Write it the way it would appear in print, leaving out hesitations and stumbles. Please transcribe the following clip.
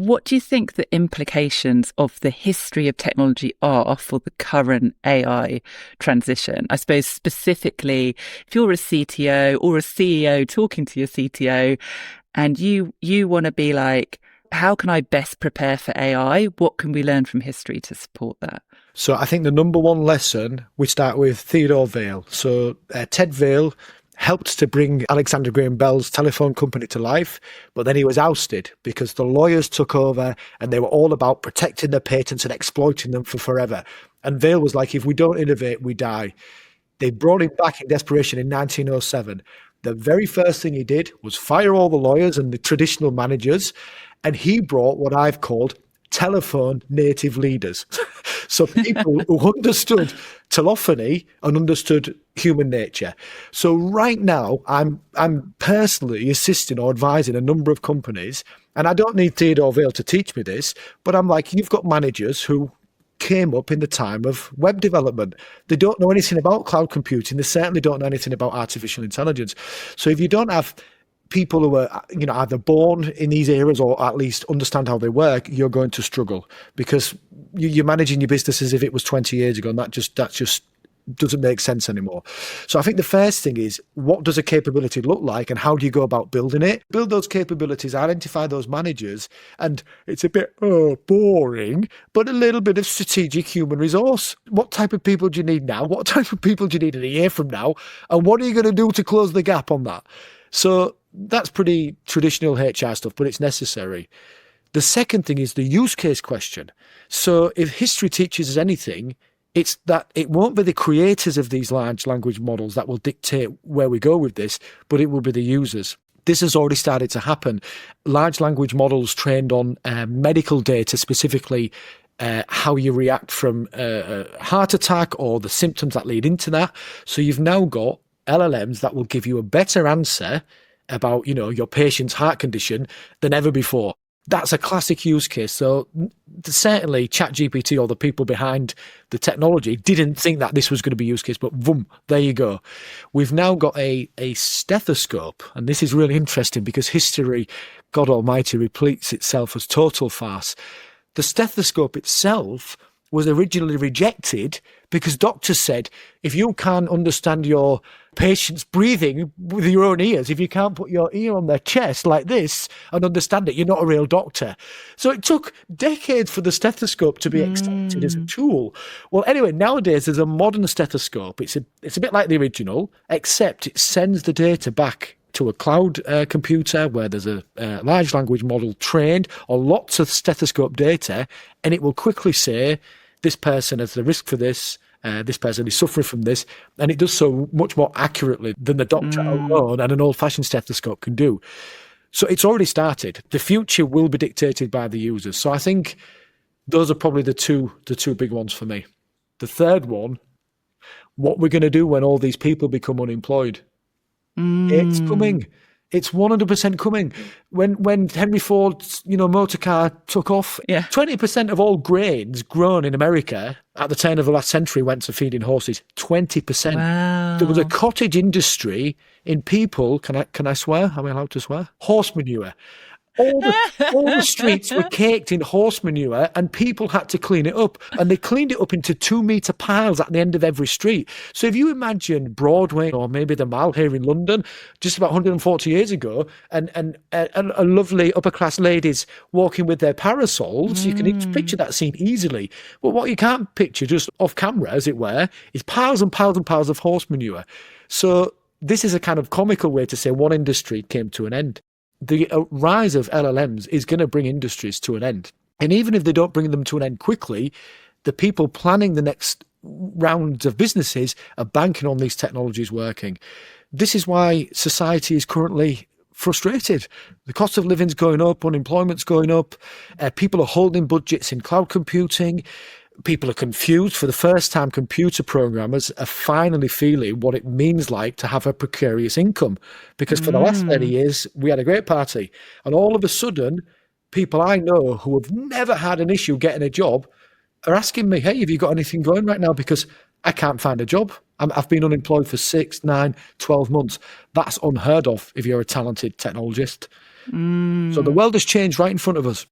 what do you think the implications of the history of technology are for the current AI transition? I suppose specifically, if you're a CTO or a CEO talking to your CTO and you want to be like, how can I best prepare for AI? What can we learn from history to support that? So I think the number one lesson, we start with Theodore Vail. So Ted Vail helped to bring Alexander Graham Bell's telephone company to life, but then he was ousted because the lawyers took over and they were all about protecting their patents and exploiting them for forever. And Vail was like, if we don't innovate, we die. They brought him back in desperation in 1907. The very first thing he did was fire all the lawyers and the traditional managers, and he brought what I've called telephone native leaders. So people who understood telephony and understood human nature. So right now, I'm personally assisting or advising a number of companies, and I don't need Theodore Vail to teach me this, but I'm like, you've got managers who came up in the time of web development. They don't know anything about cloud computing. They certainly don't know anything about artificial intelligence. So if you don't have people who are, either born in these eras or at least understand how they work, you're going to struggle because you're managing your business as if it was 20 years ago, and that just doesn't make sense anymore. So I think the first thing is, what does a capability look like and how do you go about building it? Build those capabilities, identify those managers, and it's a bit boring, but a little bit of strategic human resource. What type of people do you need now? What type of people do you need in a year from now? And what are you going to do to close the gap on that? So that's pretty traditional HR stuff, but it's necessary. The second thing is the use case question. So if history teaches us anything, it's that it won't be the creators of these large language models that will dictate where we go with this, but it will be the users. This has already started to happen. Large language models trained on medical data, specifically how you react from a heart attack or the symptoms that lead into that. So you've now got LLMs that will give you a better answer about, your patient's heart condition than ever before. That's a classic use case. So certainly ChatGPT or the people behind the technology didn't think that this was going to be use case, but boom, there you go. We've now got a stethoscope, and this is really interesting because history, God almighty, repeats itself as total farce. The stethoscope itself was originally rejected because doctors said, if you can't understand your patient's breathing with your own ears, if you can't put your ear on their chest like this and understand it, you're not a real doctor. So it took decades for the stethoscope to be accepted as a tool. Well, anyway, nowadays there's a modern stethoscope. It's a bit like the original, except it sends the data back to a cloud computer where there's a large language model trained on lots of stethoscope data, and it will quickly say, this person has the risk for this, this person is suffering from this, and it does so much more accurately than the doctor alone and an old-fashioned stethoscope can do. So it's already started. The future will be dictated by the users. So I think those are probably the two big ones for me. The third one, what we're going to do when all these people become unemployed. It's coming. It's 100% coming. When Henry Ford's motor car took off, 20% of all grains grown in America at the turn of the last century went to feeding horses. 20%. Wow. There was a cottage industry in people. Can I swear? Am I allowed to swear? Horse manure. All the streets were caked in horse manure and people had to clean it up. And they cleaned it up into 2-metre piles at the end of every street. So if you imagine Broadway or maybe the Mall here in London, just about 140 years ago, and a lovely upper-class ladies walking with their parasols, you can picture that scene easily. But what you can't picture, just off camera, as it were, is piles and piles and piles of horse manure. So this is a kind of comical way to say one industry came to an end. The rise of LLMs is going to bring industries to an end. And even if they don't bring them to an end quickly, the people planning the next rounds of businesses are banking on these technologies working. This is why society is currently frustrated. The cost of living's going up, unemployment's going up, people are holding budgets in cloud computing. People are confused. For the first time, computer programmers are finally feeling what it means like to have a precarious income. Because for the last 30 years, we had a great party. And all of a sudden, people I know who have never had an issue getting a job are asking me, hey, have you got anything going right now? Because I can't find a job. I've been unemployed for 6, 9, 12 months. That's unheard of if you're a talented technologist. So the world has changed right in front of us.